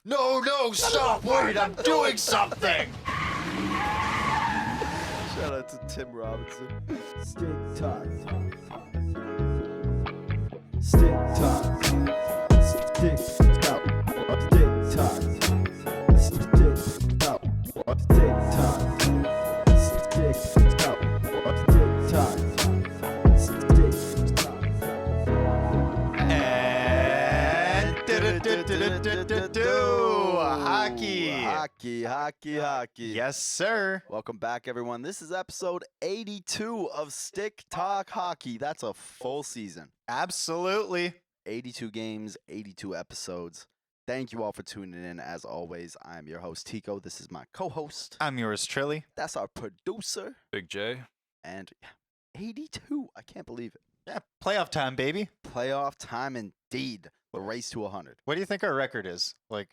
No, stop! Wait, I'm doing something! Shout out to Tim Robinson. Stick talk. Stick talk. Stick talk. Stick talk. Stick talk. Stick talk. Stick talk. Stick talk. Stick talk. And hockey. Yes, sir. Welcome back, everyone. This is episode 82 of Stick Talk Hockey. That's a full season. Absolutely. 82 games, 82 episodes. Thank you all for tuning in. As always, I'm your host, Tico. This is my co-host. I'm yours, Trilly. That's our producer. Big J. And 82. I can't believe it. Yeah, playoff time, baby. Playoff time indeed. The race to 100. What do you think our record is? Like,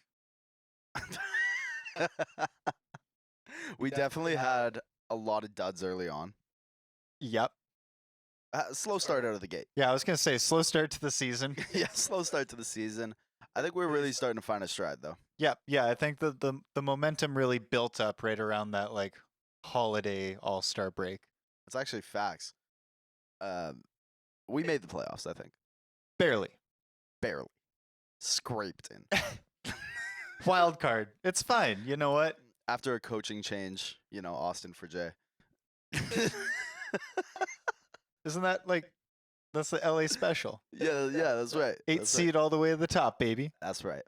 We definitely had a lot of duds early on. yep. Slow start out of the gate. Yeah, I was going to say, slow start to the season. Yeah, slow start to the season. I think we're really starting to find a stride, though. Yeah, I think the momentum really built up right around that, like, holiday all-star break. It's actually facts. We made the playoffs, I think. Barely. Barely. Scraped in. Wild card. It's fine. You know what? After a coaching change, Austin for Jay. Isn't that, like, that's the LA special? Yeah, that's right. Eight That's seed all the way to the top, baby. That's right.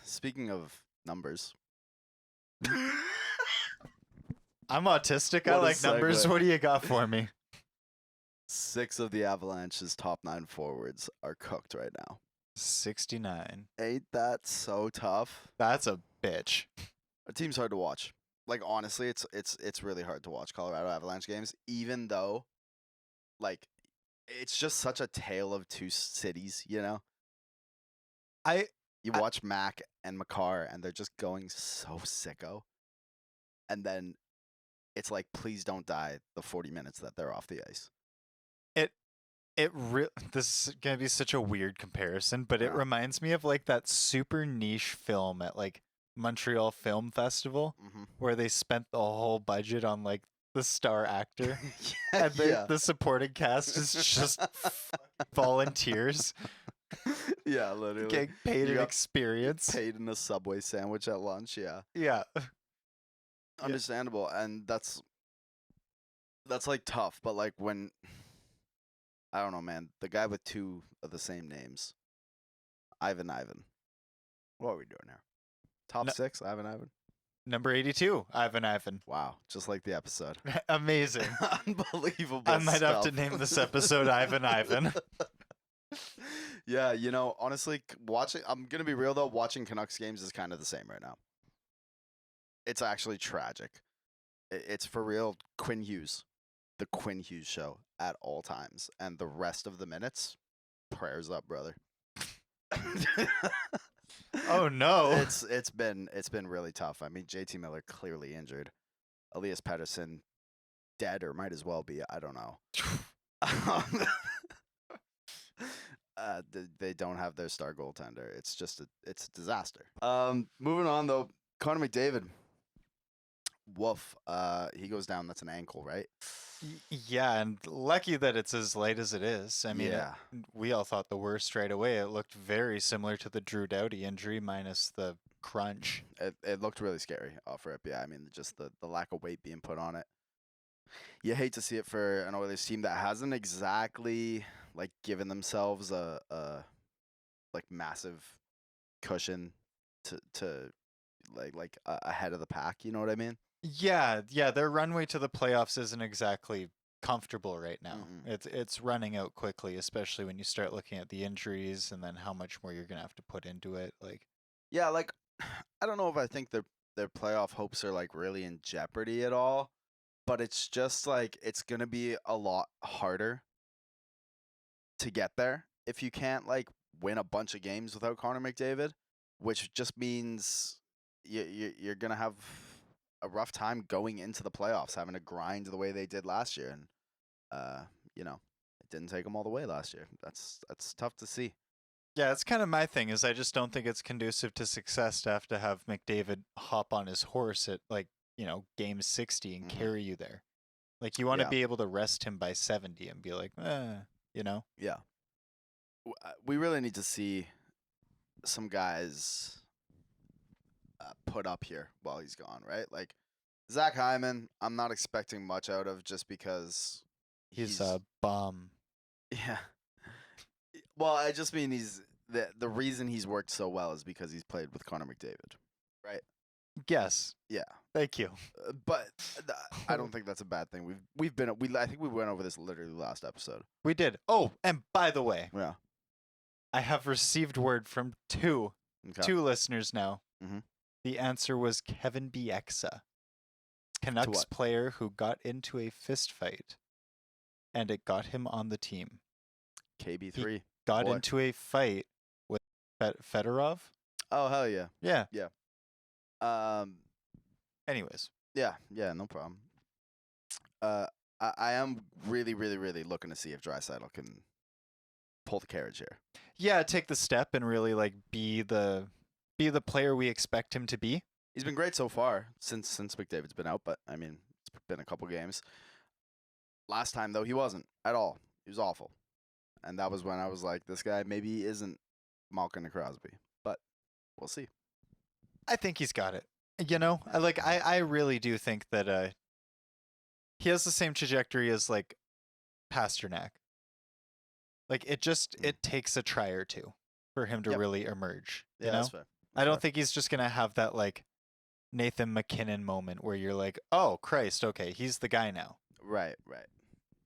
Speaking of numbers. I'm autistic. I What a like numbers. segue. What do you got for me? 6 of the Avalanche's top 9 forwards are cooked right now. 69. Ain't that so tough? That's a bitch. Our team's hard to watch. Like, honestly, it's really hard to watch Colorado Avalanche games, even though, like, it's just such a tale of two cities, You I watch Mac and Makar, and they're just going so sicko. And then it's like, please don't die the 40 minutes that they're off the ice. this is gonna be such a weird comparison, but it Yeah. reminds me of like that super niche film at like Montreal Film Festival Mm-hmm. where they spent the whole budget on like the star actor and the supporting cast is just volunteers Yeah, literally. getting paid You an got experience. Paid in a Subway sandwich at lunch, yeah. Yeah. Understandable, and that's like tough, but like when I don't know, man, the guy with 2 of the same names, Ivan. What are we doing here? Top No- 6, Ivan. Number 82, Ivan. Wow, just like the episode. Amazing. Unbelievable. I might have to stuff. name this episode Ivan. Yeah, honestly, I'm gonna be real though. Watching Canucks games is kind of the same right now. It's actually tragic. It's for real. Quinn Hughes, the Quinn Hughes show at all times, and the rest of the minutes, prayers up, brother. Oh no. It's been really tough. I mean, JT Miller clearly injured. Elias Pettersson dead, or might as well be. I don't know. They don't have their star goaltender. It's a disaster. Moving on though, Connor McDavid. Woof. He goes down. That's an ankle, right? Yeah, and lucky that it's as light as it is. I mean, yeah. we all thought the worst right away. It looked very similar to the Drew Doughty injury minus the crunch. It looked really scary off rip. Yeah, I mean, just the lack of weight being put on it. You hate to see it for an Oilers team that hasn't exactly like given themselves a like massive cushion to like ahead of the pack. You know what I mean? Yeah, their runway to the playoffs isn't exactly comfortable right now. Mm-mm. It's running out quickly, especially when you start looking at the injuries and then how much more you're gonna have to put into it. Like, Yeah, like I don't know if I think their playoff hopes are like really in jeopardy at all, but it's just like it's gonna be a lot harder to get there if you can't like win a bunch of games without Connor McDavid, which just means you're gonna have a rough time going into the playoffs, having to grind the way they did last year, and it didn't take them all the way last year. That's tough to see. Yeah, it's kind of my thing. Is I just don't think it's conducive to success to have McDavid hop on his horse at game 60 and carry you there. Like you want to Yeah. be able to rest him by 70 and be like, Yeah. We really need to see some guys put up here while he's gone, right? Like Zach Hyman, I'm not expecting much out of just because he's a bum. Yeah. Well, I just mean the reason he's worked so well is because he's played with Connor McDavid, right? Yes. Yeah. Thank you. But I don't think that's a bad thing. I think we went over this literally last episode. We did. Oh, and by the way, Yeah. I have received word from two listeners now. Mhm. The answer was Kevin Bieksa, Canucks what? player who got into a fist fight, and it got him on the team. KB3. Got Boy. into a fight with Fedorov. Oh, hell yeah. Yeah. Um. Anyways. Yeah, no problem. I am really, really, really looking to see if Draisaitl can pull the carriage here. Yeah, take the step and really be the player we expect him to be. He's been great so far since McDavid's been out, but I mean it's been a couple games. Last time though, he wasn't at all. He was awful, and that was when I was like, this guy maybe isn't Malkin and Crosby, but we'll see. I think he's got it. I really do think that he has the same trajectory as Pasternak. It takes a try or two for him to really emerge. Yeah, that's fair. I don't think he's just gonna have that Nathan McKinnon moment where you're like, oh Christ, okay, he's the guy now. Right.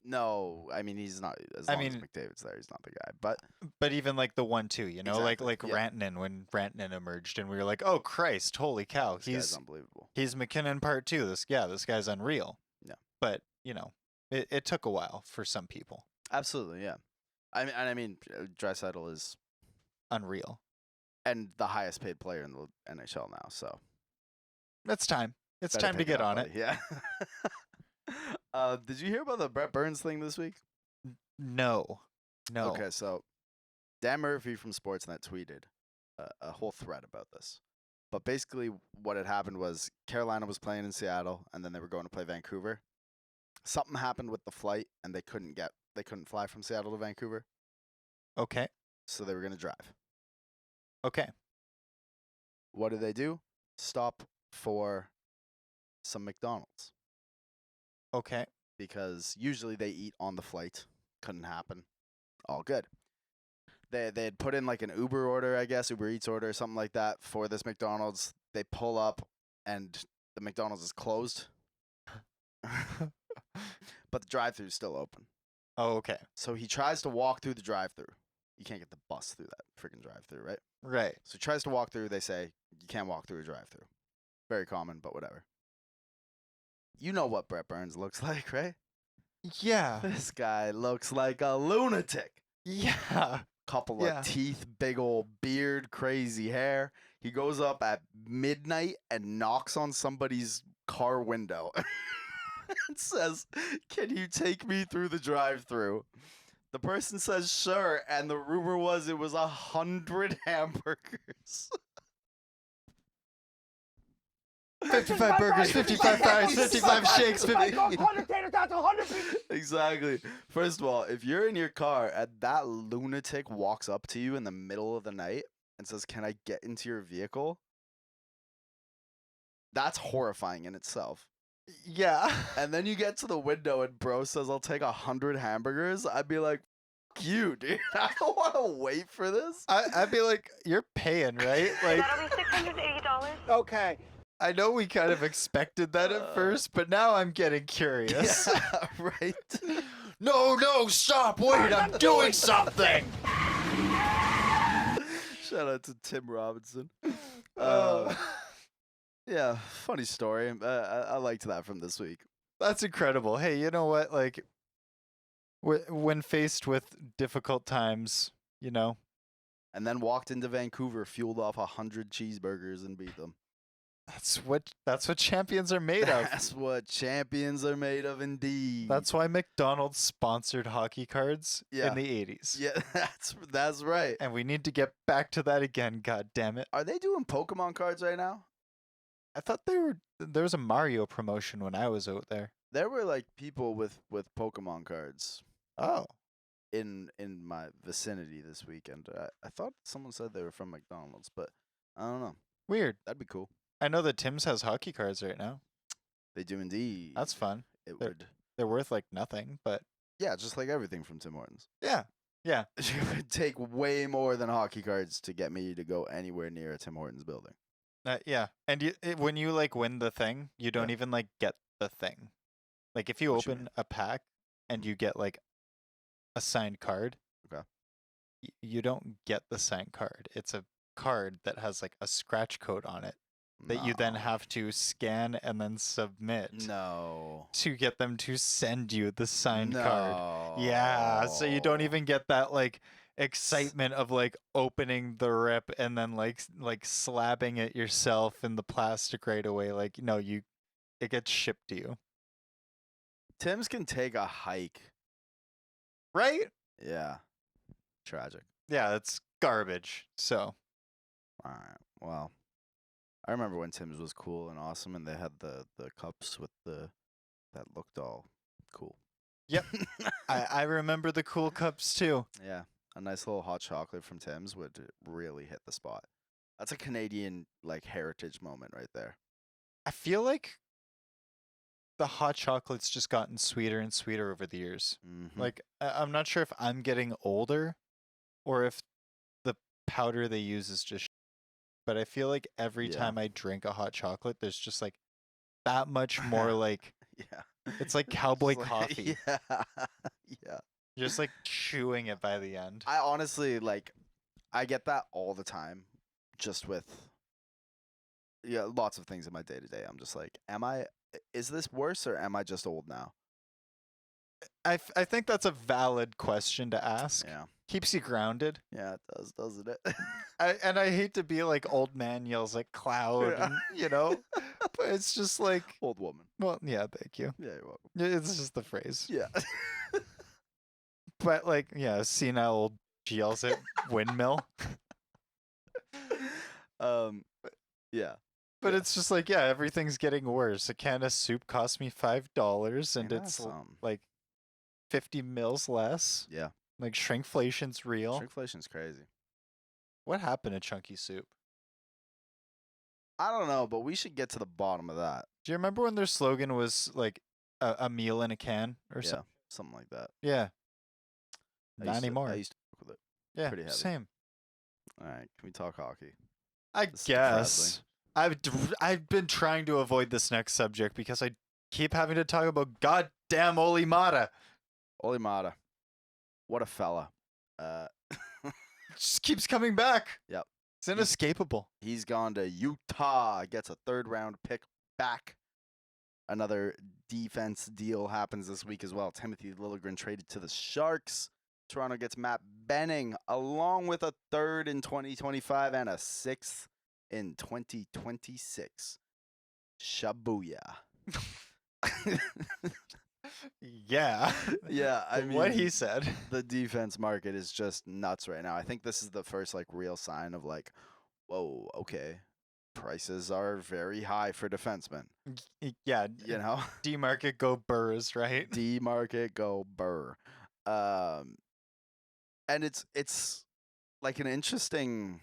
No, I mean he's not. As long as McDavid's there, he's not the guy. But even the 1-2, Exactly, Rantanen when Rantanen emerged, and we were like, oh Christ, holy cow, this guy's unbelievable. He's McKinnon part 2. This guy's unreal. Yeah. But it took a while for some people. Absolutely, yeah. I mean, Draisaitl is unreal and the highest paid player in the NHL now. So that's time. It's better time to get on buddy. it. Yeah. Did you hear about the Brett Burns thing this week? No. Okay, so Dan Murphy from Sportsnet tweeted a whole thread about this. But basically, what had happened was Carolina was playing in Seattle, and then they were going to play Vancouver. Something happened with the flight, and they couldn't fly from Seattle to Vancouver. Okay. So they were going to drive. Okay. What do? Stop for some McDonald's. Okay. Because usually they eat on the flight. Couldn't happen. All good. They had put in an Uber order, I guess, Uber Eats order, something like that for this McDonald's. They pull up and the McDonald's is closed. But the drive-thru is still open. Oh, okay. So he tries to walk through the drive-thru. You can't get the bus through that freaking drive-thru, right? Right. So he tries to walk through. They say, you can't walk through a drive-thru. Very common, but whatever. You know what Brett Burns looks like, right? Yeah. This guy looks like a lunatic. Yeah. Couple of teeth, big old beard, crazy hair. He goes up at midnight and knocks on somebody's car window and says, "Can you take me through the drive-thru?" The person says, "Sure," and the rumor was it was 100 hamburgers. 55 burgers, 55 fries, 55 shakes, 100 tater tots, 100 pieces. Exactly. First of all, if you're in your car and that lunatic walks up to you in the middle of the night and says, "Can I get into your vehicle?" That's horrifying in itself. Yeah. And then you get to the window and bro says, "I'll take 100 hamburgers." I'd be like, "F you, dude. I don't want to wait for this." I'd be like, you're paying, right? That'll be $680. Okay. I know we kind of expected that at first, but now I'm getting curious. Yeah, right? No, stop, wait, I'm doing something! Shout out to Tim Robinson. Yeah, funny story. I liked that from this week. That's incredible. Hey, you know what? When faced with difficult times, And then walked into Vancouver, fueled off 100 cheeseburgers and beat them. That's what champions are made of. That's what champions are made of, indeed. That's why McDonald's sponsored hockey cards Yeah. in the 80s. Yeah, that's right. And we need to get back to that again, god damn it. Are they doing Pokemon cards right now? I thought there was a Mario promotion when I was out there. There were like people with Pokemon cards Oh. in my vicinity this weekend. I thought someone said they were from McDonald's, but I don't know. Weird. That'd be cool. I know that Tim's has hockey cards right now. They do indeed. That's fun. It They're- would. They're worth like nothing, but Yeah, just like everything from Tim Hortons. yeah. Yeah. It would take way more than hockey cards to get me to go anywhere near a Tim Hortons building. Yeah. And when you like win the thing, you don't even like get the thing. Like if you What you open a pack and you get like a signed card, Okay. You don't get the signed card. It's a card that has like a scratch code on it that you then No. have to scan and then submit No. to get them to send you the signed card. Yeah, so you don't No. even get that like excitement of like opening the rip and then like slapping it yourself in the plastic right away. Like no, it gets shipped to you. Tim's can take a hike. Right? Yeah. Tragic. Yeah, it's garbage. So, All right. Well, I remember when Tim's was cool and awesome, and they had the cups with that looked all cool. Yep. I remember the cool cups too. Yeah, a nice little hot chocolate from Tim's would really hit the spot. That's a Canadian like heritage moment right there. I feel like the hot chocolate's just gotten sweeter and sweeter over the years. Mhm. Like I'm not sure if I'm getting older or if the powder they use is just but I feel like every Yeah. time I drink a hot chocolate there's just like that much more like Yeah. it's like cowboy Just coffee. Yeah. Yeah. You're just like chewing it by the end. I honestly like I get that all the time just with lots of things in my day to day. I'm just like, is this worse or am I just old now? I think that's a valid question to ask. Yeah. Keeps you grounded. Yeah, it does, doesn't it? I hate to be like old man yells at cloud, Yeah. and, you know, but it's just like, Old woman. well, yeah, thank you. Yeah, you're welcome. It's just the phrase. Yeah. But like, yeah, senile old she yells at windmill. Yeah. But Yeah. it's just like, yeah, everything's getting worse. A can of soup cost me $5, and Ain't that it's something? like 50 mils less. Yeah. Like shrinkflation's real. Shrinkflation's crazy. What happened to chunky soup? I don't know, but we should get to the bottom of that. Do you remember when their slogan was like a meal in a can or Yeah, something? something like that. Yeah. I Not used to- anymore. I used to work with it. Yeah, pretty heavy. same. All right, can we talk hockey? I This is guess. I've been trying to avoid this next subject because I keep having to talk about goddamn Oli Mata. Oli Mata. What a fella. Just keeps coming back. Yep. It's inescapable. He's gone to Utah, gets a 3rd round pick back. Another defense deal happens this week as well. Timothy Liljegren traded to the Sharks. Toronto gets Matt Benning along with a 3rd in 2025 and a 6th in 2026. Shabuya. Yeah. Yeah, I mean, what he said. the defense market is just nuts right now. I think this is the first like real sign of like, whoa, okay, prices are very high for defensemen. Yeah. You know, D market go Burrs, right? D market go burr. And it's like an interesting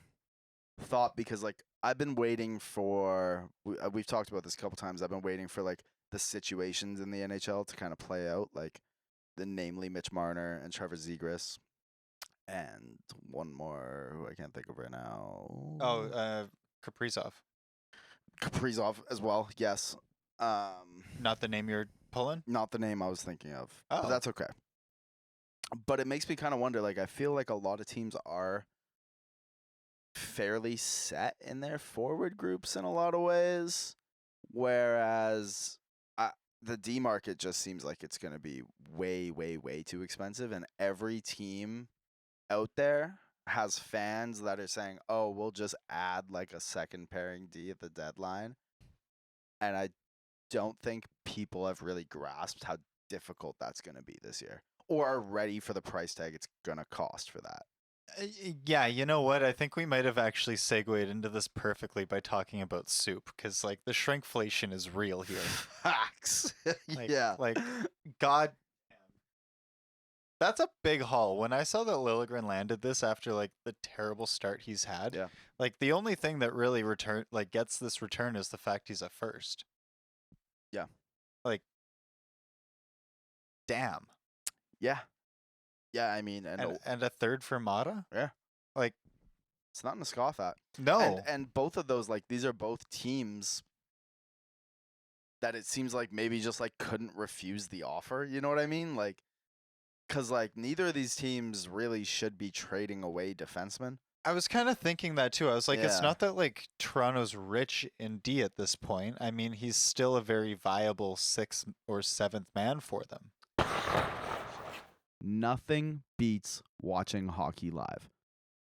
thought because like I've been waiting for we've talked about this a couple times. I've been waiting for like the situations in the NHL to kind of play out, like namely Mitch Marner and Trevor Zegras, and one more who I can't think of right now. Oh, Kaprizov. Kaprizov as well. Yes. Not the name you're pulling? Not the name I was thinking of, but Oh. that's okay. But it makes me kind of wonder. Like, I feel like a lot of teams are fairly set in their forward groups in a lot of ways, whereas the D market just seems like it's going to be way, way, way too expensive, and every team out there has fans that are saying, "Oh, we'll just add like a second pairing D at the deadline," And I don't think people have really grasped how difficult that's going to be this year, or are ready for the price tag it's going to cost for that. Yeah, you know what? I think we might have actually segued into this perfectly by talking about soup, because like the shrinkflation is real here. Facts. Like, Yeah. Like, God, that's a big haul. When I saw that Liljegren landed this after like the terrible start he's had, Yeah. like the only thing that really gets this return is the fact he's a first. Yeah. Like, damn. Yeah. Yeah, I mean, And a third for Mata? Yeah. Like, it's nothing to scoff at. no. And both of those, like, these are both teams that it seems like maybe just like couldn't refuse the offer. You know what I mean? Like, because like neither of these teams really should be trading away defensemen. I was kind of thinking that too. I was like, it's Yeah. not that like Toronto's rich in D at this point. I mean, he's still a very viable 6th or 7th man for them. Nothing beats watching hockey live.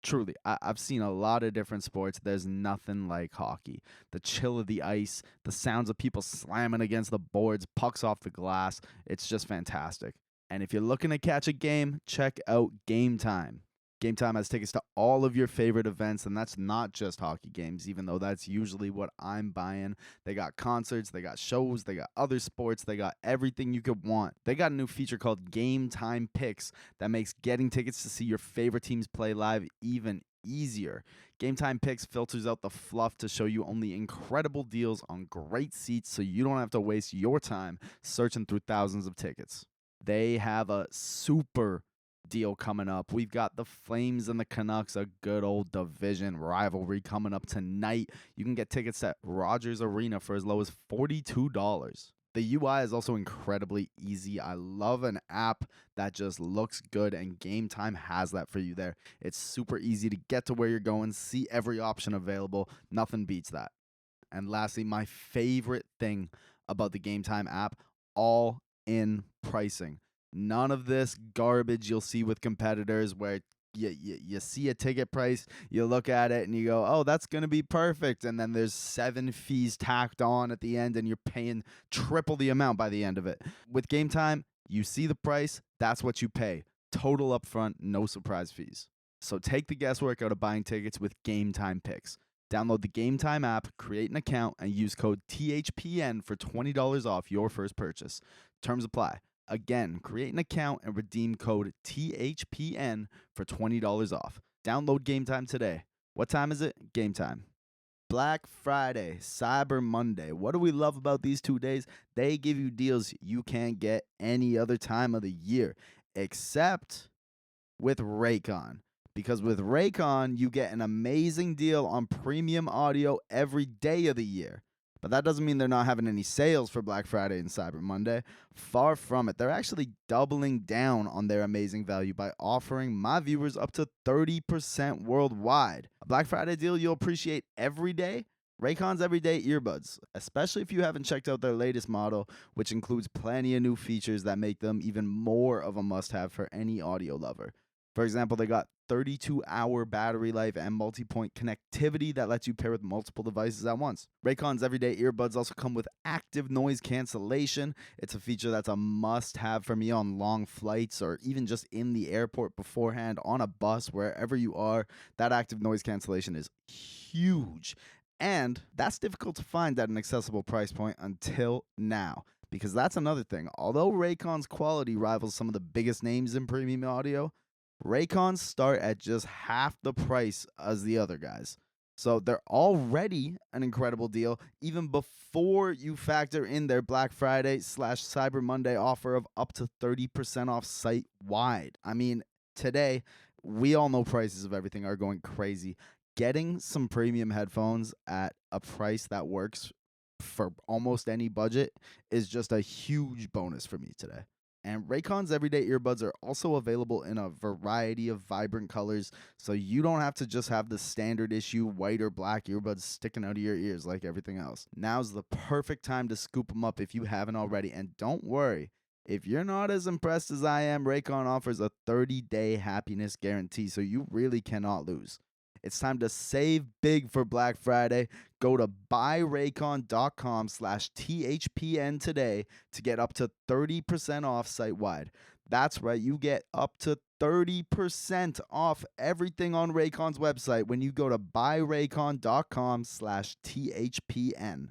Truly, I've seen a lot of different sports. There's nothing like hockey. The chill of the ice, the sounds of people slamming against the boards, pucks off the glass. It's just fantastic. And if you're looking to catch a game, check out Game Time. Game Time has tickets to all of your favorite events, and that's not just hockey games, even though that's usually what I'm buying. They got concerts, they got shows, they got other sports, they got everything you could want. They got a new feature called Game Time Picks that makes getting tickets to see your favorite teams play live even easier. Game Time Picks filters out the fluff to show you only incredible deals on great seats so you don't have to waste your time searching through thousands of tickets. They have a super deal coming up. We've got the Flames and the Canucks, a good old division rivalry coming up tonight. You can get tickets at Rogers Arena for as low as $42. The UI is also incredibly easy. I love an app that just looks good, and Game Time has that for you there. It's super easy to get to where you're going, see every option available. Nothing beats that. And lastly, my favorite thing about the Game Time app, all in pricing. None of this garbage you'll see with competitors where you see a ticket price, you look at it and you go, oh, that's going to be perfect. And then there's 7 fees tacked on at the end and you're paying triple the amount by the end of it. With Game Time, you see the price, that's what you pay. Total upfront, no surprise fees. So take the guesswork out of buying tickets with Game Time Picks. Download the Game Time app, create an account, and use code THPN for $20 off your first purchase. Terms apply. Again, create an account and redeem code THPN for $20 off. Download Game Time today. What time is it? Game Time. Black Friday, Cyber Monday. What do we love about these 2 days? They give you deals you can't get any other time of the year, except with Raycon. Because with Raycon, you get an amazing deal on premium audio every day of the year. But that doesn't mean they're not having any sales for Black Friday and Cyber Monday. Far from it. They're actually doubling down on their amazing value by offering my viewers up to 30% worldwide. A Black Friday deal you'll appreciate every day? Raycon's everyday earbuds, especially if you haven't checked out their latest model, which includes plenty of new features that make them even more of a must-have for any audio lover. For example, they got 32-hour battery life and multi-point connectivity that lets you pair with multiple devices at once. Raycon's everyday earbuds also come with active noise cancellation. It's a feature that's a must-have for me on long flights or even just in the airport beforehand, on a bus, wherever you are. That active noise cancellation is huge. And that's difficult to find at an accessible price point until now. Because that's another thing. Although Raycon's quality rivals some of the biggest names in premium audio, Raycons start at just half the price as the other guys. So they're already an incredible deal, even before you factor in their Black Friday / Cyber Monday offer of up to 30% off site-wide. I mean, today, we all know prices of everything are going crazy. Getting some premium headphones at a price that works for almost any budget is just a huge bonus for me today. And Raycon's everyday earbuds are also available in a variety of vibrant colors, so you don't have to just have the standard issue white or black earbuds sticking out of your ears like everything else. Now's the perfect time to scoop them up if you haven't already. And don't worry, if you're not as impressed as I am, Raycon offers a 30-day happiness guarantee, so you really cannot lose. It's time to save big for Black Friday. Go to buyraycon.com/THPN today to get up to 30% off site-wide. That's right, you get up to 30% off everything on Raycon's website when you go to buyraycon.com/THPN.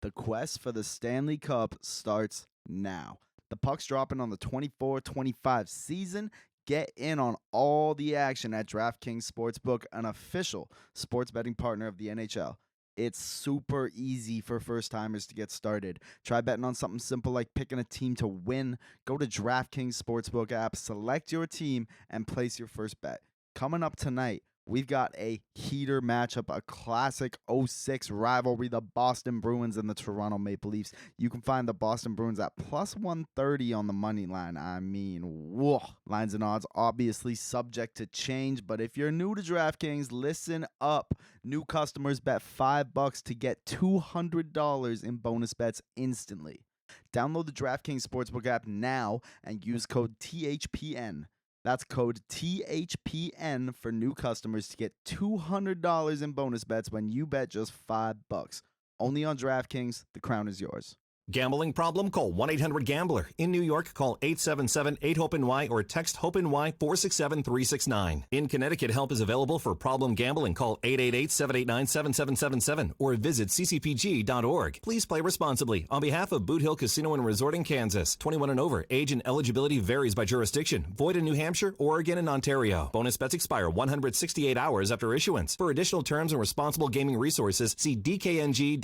The quest for the Stanley Cup starts now. The puck's dropping on the 24-25 season. Get in on all the action at DraftKings Sportsbook, an official sports betting partner of the NHL. It's super easy for first-timers to get started. Try betting on something simple like picking a team to win. Go to DraftKings Sportsbook app, select your team, and place your first bet. Coming up tonight, we've got a heater matchup, a classic 06 rivalry, the Boston Bruins and the Toronto Maple Leafs. You can find the Boston Bruins at plus 130 on the money line. I mean, whoa. Lines and odds obviously subject to change, but if you're new to DraftKings, listen up. New customers bet $5 to get $200 in bonus bets instantly. Download the DraftKings Sportsbook app now and use code THPN. That's code THPN for new customers to get $200 in bonus bets when you bet just $5. Only on DraftKings. The crown is yours. Gambling problem? Call 1-800-GAMBLER. In New York, call 877-8-HOPE-NY or text HOPE-NY 467-369. In Connecticut, help is available for problem gambling. Call 888-789-7777 or visit ccpg.org. Please play responsibly. On behalf of Boot Hill Casino and Resort in Kansas, 21 and over. Age and eligibility varies by jurisdiction. Void in New Hampshire, Oregon, and Ontario. Bonus bets expire 168 hours after issuance. For additional terms and responsible gaming resources, see dkng.co/ftball.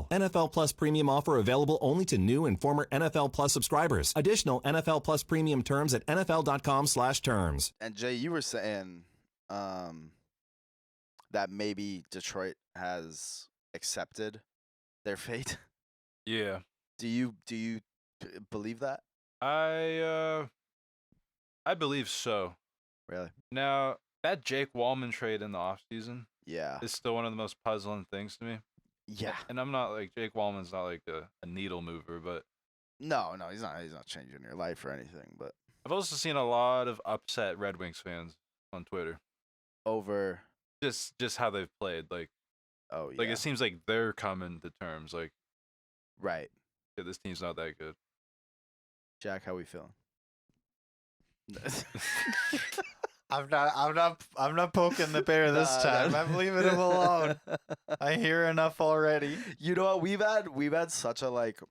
NFL Plus Premium offer available only to new and former NFL Plus subscribers. Additional NFL Plus Premium terms at nfl.com/terms. And Jay, you were saying that maybe Detroit has accepted their fate. Yeah. Do you believe that? I believe so. Really? Now, that Jake Wallman trade in the offseason Yeah. is still one of the most puzzling things to me. Yeah. And I'm not like, Jake Wallman's not like a needle mover, but No, he's not. He's not changing your life or anything. But I've also seen a lot of upset Red Wings fans on Twitter. over. Just how they've played. Like Yeah. it seems like they're coming to terms. Like, Right. yeah, this team's not that good. Jack, how we feeling? I'm not poking the bear this time. I'm leaving him alone. I hear enough already. You know what? We've had such a like.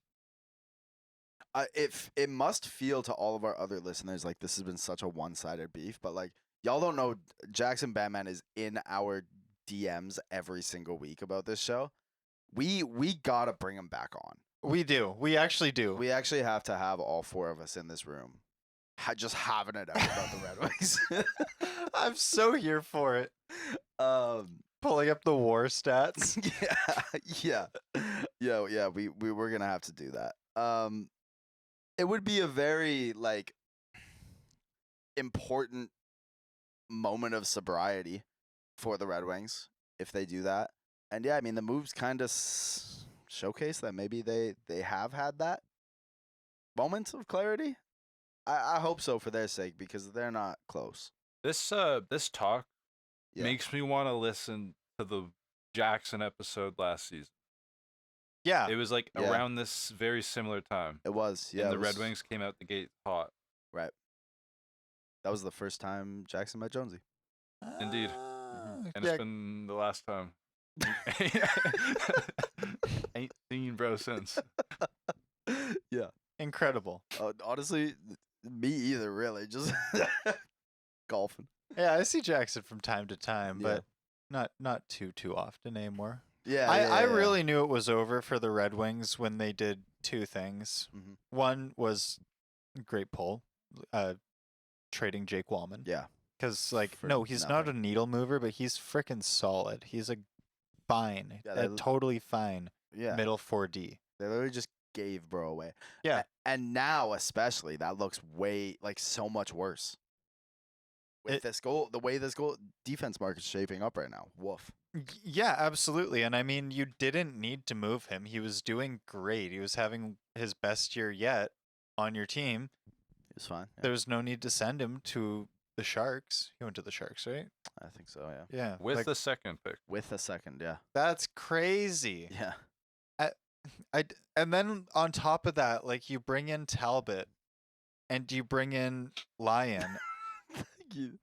It must feel to all of our other listeners like this has been such a one-sided beef, but like y'all don't know, Jackson Batman is in our DMs every single week about this show. We gotta bring him back on. We do. We actually do. We actually have to have all four of us in this room, just having it out about the Red Wings. I'm so here for it. Pulling up the war stats. yeah. We were gonna have to do that. It would be a very like important moment of sobriety for the Red Wings if they do that. And yeah, I mean the moves kind of showcase that maybe they have had that moment of clarity. I hope so for their sake because they're not close. This talk makes me want to listen to the Jackson episode last season. Yeah. It was like around this very similar time. It was, yeah. And the Red Wings came out the gate hot. Right. That was the first time Jackson met Jonesy. Indeed. And it's been the last time. Ain't seen bro since. Yeah. Incredible. Honestly, me either, really. Just golfing. Yeah, I see Jackson from time to time, but not too often anymore. Yeah, I really knew it was over for the Red Wings when they did two things. Mhm. One was great pull, trading Jake Wallman. Yeah. Because, like, For no, he's not a nothing. needle mover, but he's freaking solid. He's a fine, Yeah, totally fine Yeah. middle 4D. They literally just gave bro away. Yeah. And now, especially, that looks way, like, so much worse. With this goal, the way this goal defense market's shaping up right now. Woof. Yeah, absolutely. And I mean, you didn't need to move him. He was doing great. He was having his best year yet on your team. It was fine. Yeah. There was no need to send him to the Sharks. He went to the Sharks, right? I think so. Yeah. Yeah. With like, the second pick. With a second. Yeah. that's crazy. Yeah. And then on top of that, like you bring in Talbot and you bring in Lyon. Thank you.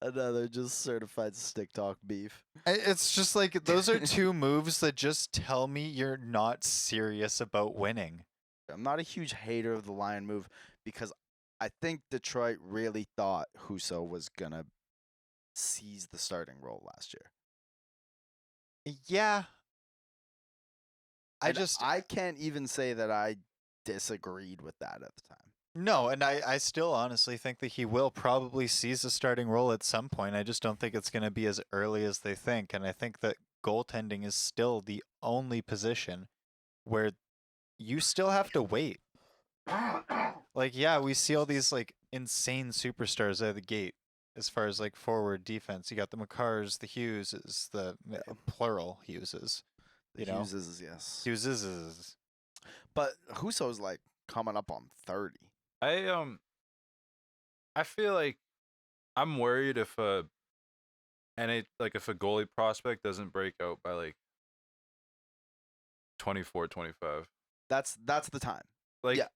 Another just certified stick talk beef. It's just like those are two moves that just tell me you're not serious about winning. I'm not a huge hater of the Lion move because I think Detroit really thought Husso was gonna seize the starting role last year. Yeah. And I can't even say that I disagreed with that at the time. No, and I still honestly think that he will probably seize the starting role at some point. I just don't think it's going to be as early as they think. And I think that goaltending is still the only position where you still have to wait. Like, yeah, we see all these like insane superstars out of the gate as far as like forward defense. You got the Makars, the Hugheses, the plural Hugheses. The You know? Hugheses, yes. Hugheses. But Husso's like coming up on 30. I feel like I'm worried if if a goalie prospect doesn't break out by like 24, 25. That's the time. Like Yeah.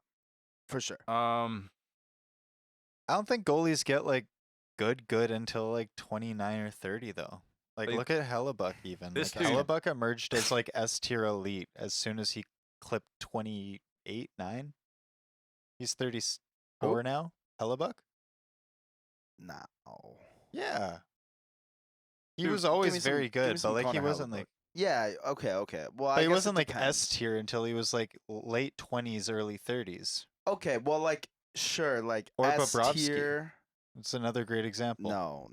For sure. I don't think goalies get like good until like 29 or 30 though. Like Like, look at Hellebuck even. this Like dude- Hellebuck emerged as like S tier elite as soon as he clipped 28, 9. He's 34 Who? now. Hellebuck? No. Yeah. He Dude, was give always me some- very give me good, but some like he Connor wasn't Hellebuck. like Yeah, okay. Well, I but he guess wasn't it like depends. S tier until he was like late 20s, early 30s. Okay, well, like, sure, like Or S Bobrovsky. tier. It's another great example. No.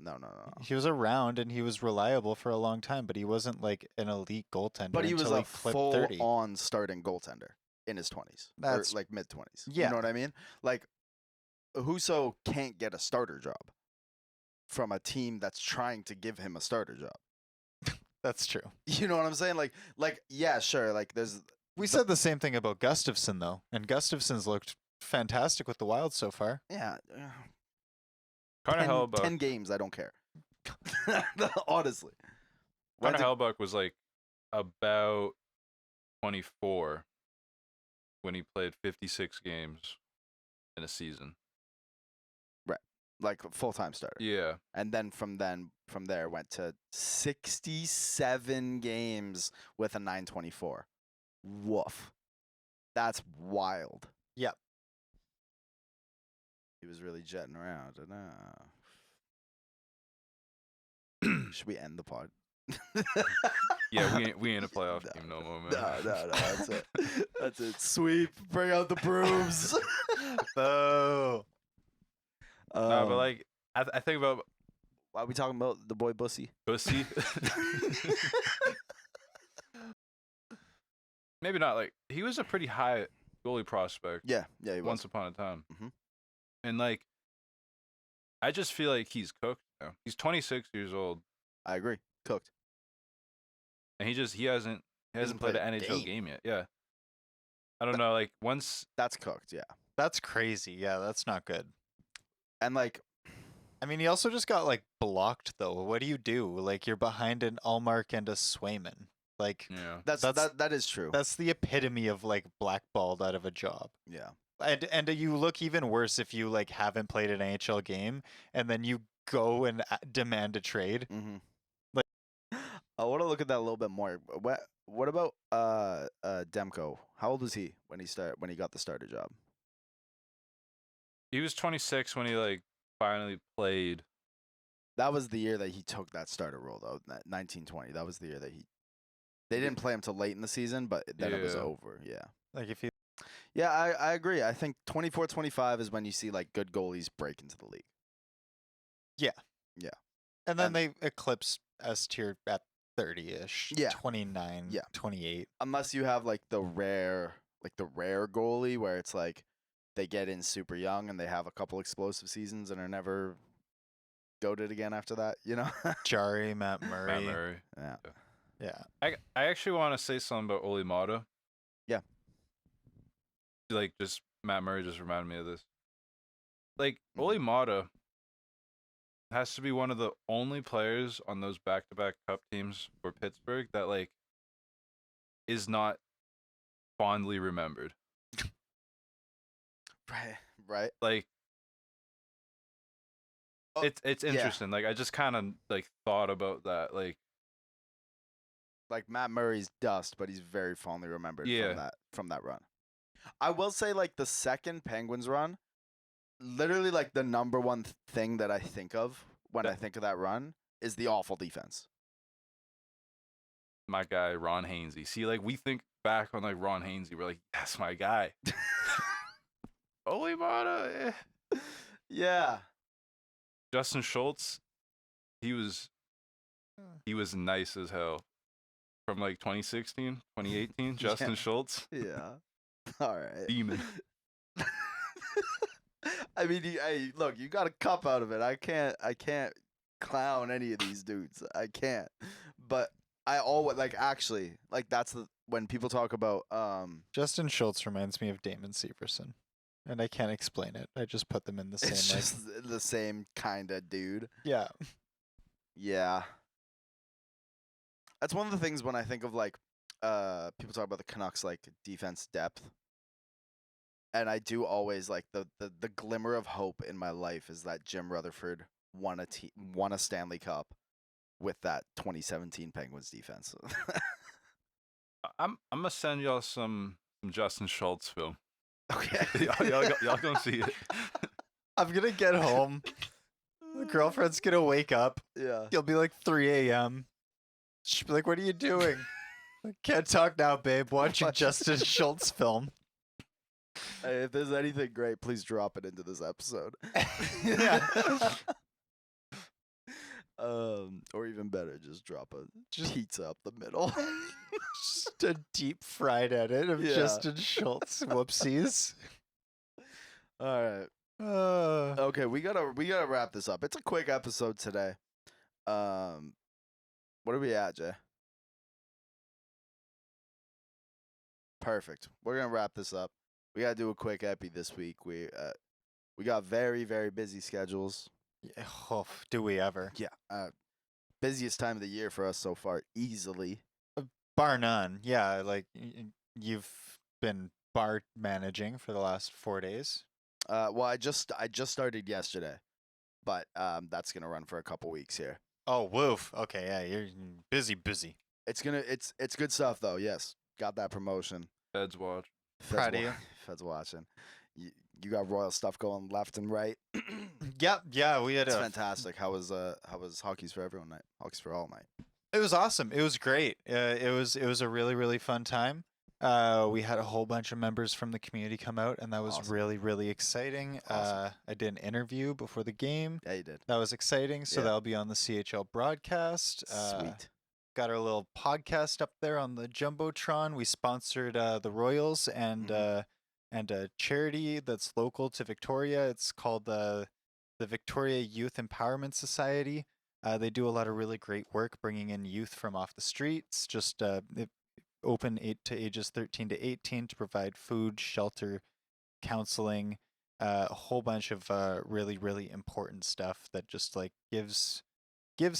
He was around and he was reliable for a long time, but he wasn't like an elite goaltender But he was until a he clipped 30. full-on starting goaltender in his 20s. That's- or like mid-20s. Yeah. You know what I mean? Like, Husso can't get a starter job from a team that's trying to give him a starter job. That's true. You know what I'm saying? Like, yeah, sure. Like, there's We said the same thing about Gustafsson though, and Gustafsson's looked fantastic with the Wild so far. yeah, Connor 10 Hellebuck. games. I don't care. Honestly, Connor When's it- Hellebuck was like about 24 when he played 56 games in a season. like full-time starter. Yeah. And then from there went to 67 games with a 924. Woof. That's wild. Yep. He was really jetting around. Should we end the pod? Yeah, we ain't a playoff team no more, man. No, that's it. That's it. Sweep. Bring out the brooms. Oh. No, but like I think about why are we talking about the boy Bussy? Bussy. Maybe not. Like he was a pretty high goalie prospect Yeah, he was. once upon a time, Mhm. and like I just feel like he's cooked now. He's 26 years old, I agree. Cooked. and he hasn't Hasn't played played an a NHL game. game yet. Yeah, I don't know. Like once That's cooked, yeah. That's crazy. Yeah, that's not good. And like, I mean, he also just got like blocked though. What do you do? Like you're behind an Allmark and a Swayman. Like yeah, that is true. that's the epitome of like blackballed out of a job. Yeah. And you look even worse if you like haven't played an NHL game and then you go and demand a trade. Mm-hmm. Like- I want to look at that a little bit more. What about Demko? How old was he when he got the starter job? he was 26 when he like finally played. That was the year that he took that starter role, though. 1920. That was the year that they didn't play him till late in the season, but then it was Yeah. over. Yeah. Like if you Yeah, I agree. I think 24, 25 is when you see like good goalies break into the league. and then And- they eclipse S tier at 30-ish, Yeah. 29, Yeah. 28. Unless you have like the rare goalie where it's like they get in super young and they have a couple explosive seasons and are never goated again after that, you know? Jari, Matt Murray. Matt Murray. Yeah. Yeah. I actually want to say something about Oli Mata. Yeah. Like just Matt Murray just reminded me of this. Like Mhm. Oli Mata has to be one of the only players on those back-to-back cup teams for Pittsburgh that like is not fondly remembered. Right. Like Oh, it's yeah. interesting. Like I just kind of like thought about that. Like Matt Murray's dust, but he's very fondly remembered Yeah. from that run. I will say like the second Penguins run, literally like the number one thing that I think of when I think of that run is the awful defense. my guy Ron Hainsey. See, like we think back on like Ron Hainsey, we're like, that's my guy. Holy Mata. Yeah. Justin Schultz, he was nice as hell. From like 2016, 2018, Justin Yeah. Schultz, Yeah. All right. demon. I mean, hey, look, you got a cup out of it. I can't clown any of these dudes. I can't. But I always actually that's when people talk about Justin Schultz reminds me of Damon Severson, and I can't explain it. I just put them in the same. it's Like, just the same kind of dude. yeah, Yeah. That's one of the things when I think of people talk about the Canucks defense depth. And I do always the glimmer of hope in my life is that Jim Rutherford won a Stanley Cup with that 2017 Penguins defense. I'm gonna send y'all some Justin Schultz film. Okay. y'all gonna see it. I'm gonna get home. The girlfriend's gonna wake up. Yeah. It'll be like 3 a.m. She'll be like, "What are you doing?" I can't talk now, babe. Watching Justin Schultz film. Hey, if there's anything great, please drop it into this episode. Yeah. Or even better, just drop a pizza up the middle. Just a deep fried edit of Yeah. Justin Schultz. Whoopsies. All right. Okay, we gotta wrap this up. It's a quick episode today. What are we at, Jay? Perfect. We're gonna wrap this up. We gotta do a quick epi this week. We got very, very busy schedules. Yeah, oh, do we ever? Yeah. Busiest time of the year for us so far, easily. Bar none. Yeah, like you've been bar managing for the last 4 days. Well, I just started yesterday, but that's gonna run for a couple weeks here. Oh, woof. Okay, yeah, you're busy. It's good stuff though. Yes, got that promotion. Feds watch. Proud of you. Feds watching. You got Royal stuff going left and right. Yep, yeah, we had It's fantastic. How was Hockey's for Everyone night? Hockey's for All night. It was awesome. It was great. It was a really, really fun time. We had a whole bunch of members from the community come out, and that was Awesome. really, really exciting. Awesome. I did an interview before the game. Yeah, you did. That was exciting. So Yeah. that'll be on the CHL broadcast. Sweet. Got our little podcast up there on the Jumbotron. We sponsored the Royals and a charity that's local to Victoria. It's called the Victoria Youth Empowerment Society. They do a lot of really great work bringing in youth from off the streets. Just open to ages 13 to 18 to provide food, shelter, counseling, a whole bunch of really, really important stuff that just gives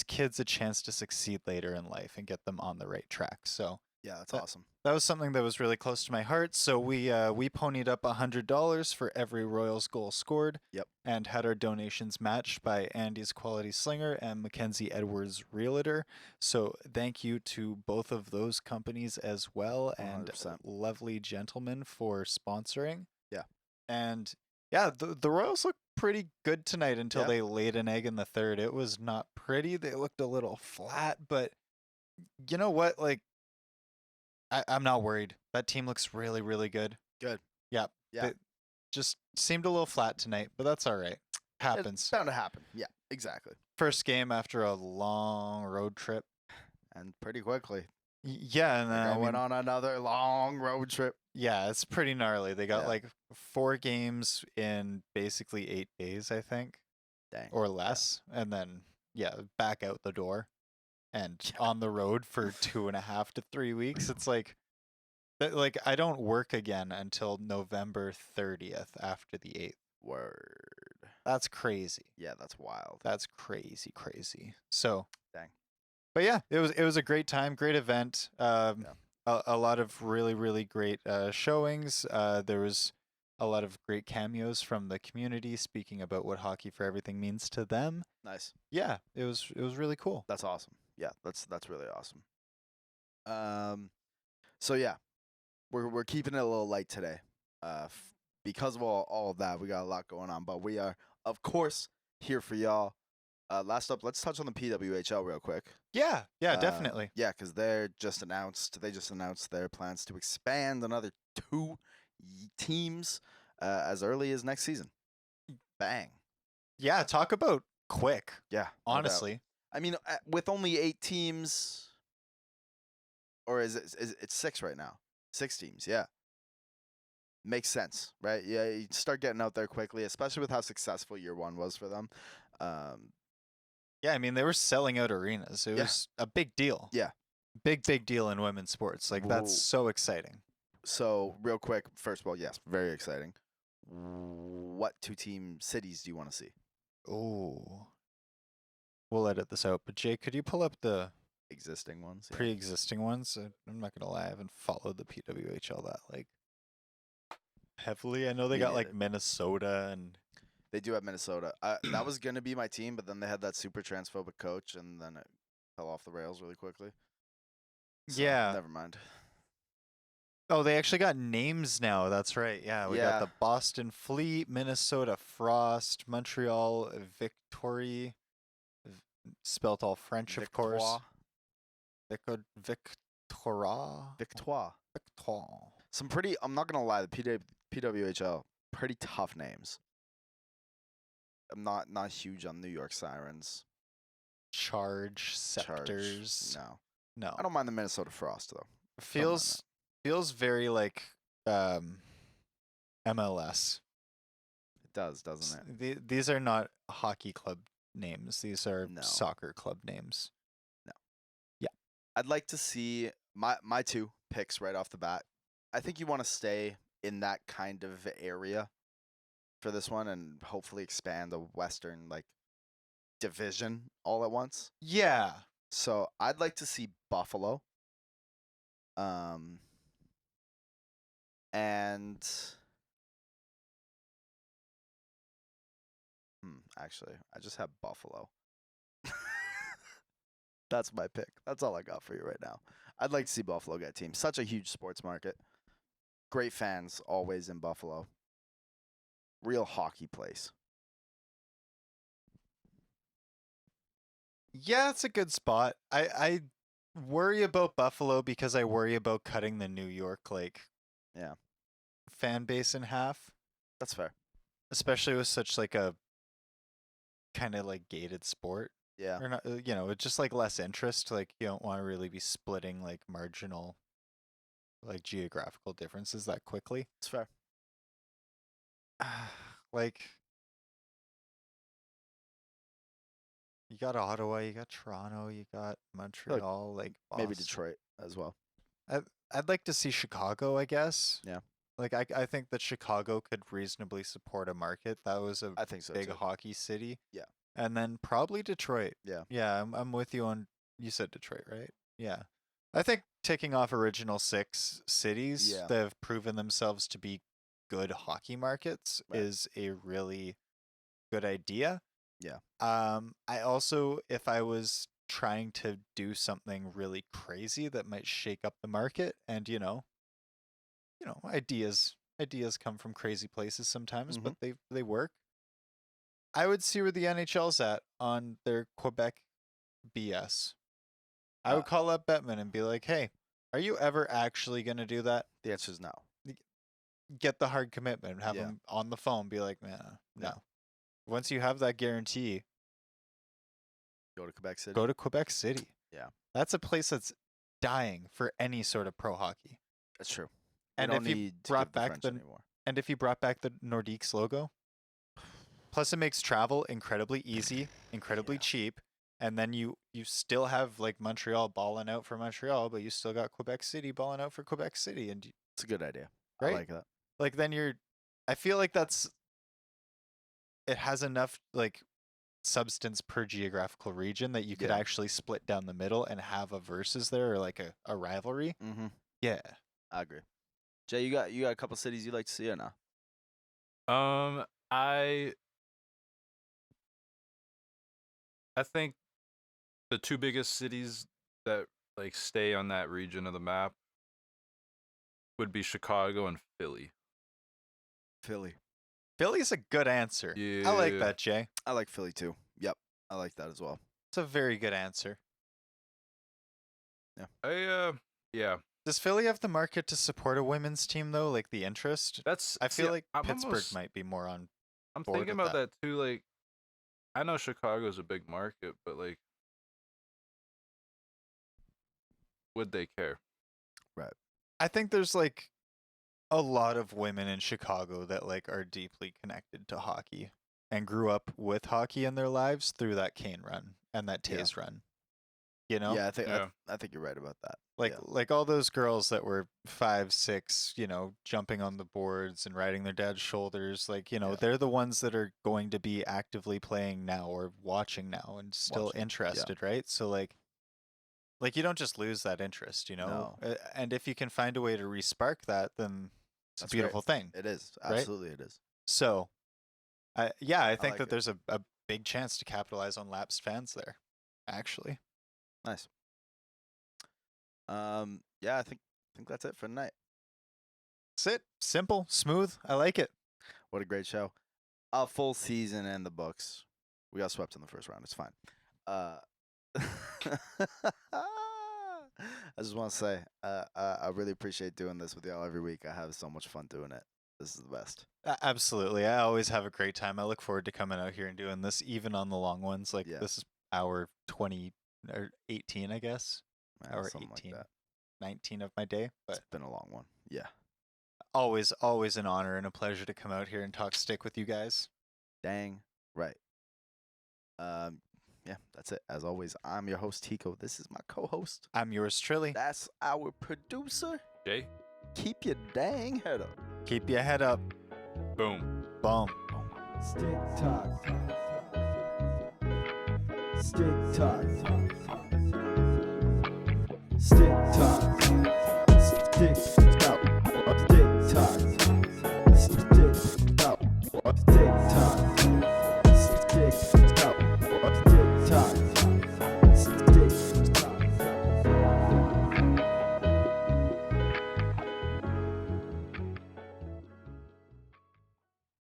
kids a chance to succeed later in life and get them on the right track. So Yeah, that's that- awesome. that was something that was really close to my heart. So we ponied up $100 for every Royals goal scored. Yep. And had our donations matched by Andy's Quality Slinger and Mackenzie Edwards Realtor. So thank you to both of those companies as well, and 100%. lovely gentlemen for sponsoring. Yeah. And yeah, the Royals looked pretty good tonight until Yeah. they laid an egg in the third. It was not pretty. They looked a little flat, but you know what? I'm not worried. That team looks really, really good. Good. Yeah. Yeah. They just seemed a little flat tonight, but that's all right. It's Happens. bound to happen. Yeah, exactly. First game after a long road trip. And pretty quickly. Yeah, and then, Going on another long road trip. yeah, it's pretty gnarly. They got Yeah. 4 games in basically 8 days, I think, Dang. or less, and then back out the door, and on the road for 2.5 to 3 weeks. It's I don't work again until November 30th after the 8th. Word. That's crazy. Yeah, that's wild. That's crazy. So, Dang. but yeah, it was a great time, great event. A lot of really great showings. There was a lot of great cameos from the community speaking about what Hockey for Everything means to them. Nice. Yeah, it was really cool. That's awesome. Yeah, that's really awesome. So yeah, we're keeping it a little light today. Because of all of that, we got a lot going on, but we are of course here for y'all. Last up, let's touch on the PWHL real quick. Yeah, definitely. Yeah, because they just announced their plans to expand another 2 teams as early as next season. Bang. Yeah, talk about quick. Yeah, no doubt. Honestly. I mean, with only 8 teams, or is it's 6 right now? 6 teams, yeah. Makes sense, right? Yeah, you start getting out there quickly, especially with how successful year 1 was for them. Yeah, I mean, they were selling out arenas. It was a big deal. Yeah. Big deal in women's sports. Like, that's so exciting. So, real quick, first of all, yes, very exciting. What 2 team cities do you want to see? Oh. We'll edit this out. But, Jake, could you pull up the Existing ones? Yeah. pre-existing ones? I'm not going to lie. I haven't followed the PWHL that, like, heavily. I know they got, like, Minnesota and... They do have Minnesota. That was going to be my team, but then they had that super transphobic coach, and then it fell off the rails really quickly. So, yeah. Never mind. Oh, they actually got names now. That's right. Yeah, we got the Boston Fleet, Minnesota Frost, Montreal Victory, spelt all French, of course. Victoire. Some pretty, I'm not going to lie, the PWHL, pretty tough names. I'm not huge on New York Sirens. Charge, Scepters. No. I don't mind the Minnesota Frost though. Feels very like MLS. It does, doesn't it? These are not hockey club names. These are soccer club names. No. Yeah. I'd like to see my 2 picks right off the bat. I think you want to stay in that kind of area for this one and hopefully expand the Western like division all at once. Yeah. So I'd like to see Buffalo. And actually, I just have Buffalo. That's my pick. That's all I got for you right now. I'd like to see Buffalo get a team. Such a huge sports market. Great fans always in Buffalo. Real hockey place. Yeah, it's a good spot. I worry about Buffalo because I worry about cutting the New York fan base in half. That's fair. Especially with such like a kind of like gated sport. Yeah. Or not, it's just like less interest. Like you don't want to really be splitting like marginal like geographical differences that quickly. It's fair. Like you got Ottawa, you got Toronto, you got Montreal, like Boston. Maybe Detroit as well. I'd like to see Chicago, I guess. Yeah. Like I think that Chicago could reasonably support a market. That was a I think so big too. hockey city. Yeah. And then probably Detroit. Yeah. Yeah, I'm with you on. You said Detroit, right? Yeah. I think taking off original 6 cities that have proven themselves to be good hockey markets is a really good idea. Yeah. I also, if I was trying to do something really crazy that might shake up the market, and ideas come from crazy places sometimes, but they work. I would see where the NHL's at on their Quebec BS. I would call up Bettman and be like, "Hey, are you ever actually going to do that?" The answer is no. Get the hard commitment. Have them on the phone. Be like, "Man, no." Once you have that guarantee, go to Quebec City. Go to Quebec City. Yeah. That's a place that's dying for any sort of pro hockey. That's true. And if you brought back the Nordiques logo, plus it makes travel incredibly easy, incredibly cheap, and then you still have like Montreal balling out for Montreal, but you still got Quebec City balling out for Quebec City, and it's a good idea. Right? I like that. Like then I feel like that's it has enough like substance per geographical region that you could Yeah. actually split down the middle and have a versus there or like a rivalry. Mm-hmm. Yeah. I agree. Jay, you got a couple cities you like to see or not? I think the two biggest cities that like stay on that region of the map would be Chicago and Philly. Philly. Philly's a good answer. I like Yeah. that, Jay. I like Philly too. Yep, I like that as well. It's a very good answer. Yeah. Does Philly have the market to support a women's team though? Like the interest? That's I feel see, like I'm Pittsburgh almost- might be more on. I'm board thinking with about that too. Like, I know Chicago's a big market, but like, would they care? I think there's like a lot of women in Chicago that like are deeply connected to hockey and grew up with hockey in their lives through that Kane run and that Yeah. Taze run. You know? Yeah, I think Yeah. I think you're right about that. Like yeah. like all those girls that were 5, 6, you know, jumping on the boards and riding their dad's shoulders, like, you know, Yeah. they're the ones that are going to be actively playing now or watching now and still Watching, yeah. interested, right? So like you don't just lose that interest, you know? No. And if you can find a way to respark that, then it's That's a beautiful thing. It is. Right? Absolutely it is. So, I think like that it. there's a big chance to capitalize on lapsed fans there, actually. Nice. Yeah, I think that's it for tonight. That's it. Simple, smooth. I like it. What a great show. A full season in the books. We got swept in the first round. It's fine. I just want to say, I really appreciate doing this with y'all every week. I have so much fun doing it. This is the best. Absolutely. I always have a great time. I look forward to coming out here and doing this, even on the long ones. Like, Yeah. this is hour 20 or 18, I guess. Or Something 18. like that. 19 of my day. But It's been a long one. Yeah. always an honor and a pleasure to come out here and talk stick with you guys. Dang right. Yeah, that's it. As always, I'm your host, Tico. This is my co-host. I'm yours truly. That's our producer. Jay, Keep your dang head up. Keep your head up. boom. Boom. Stick talk. Stick talk. Stick talk.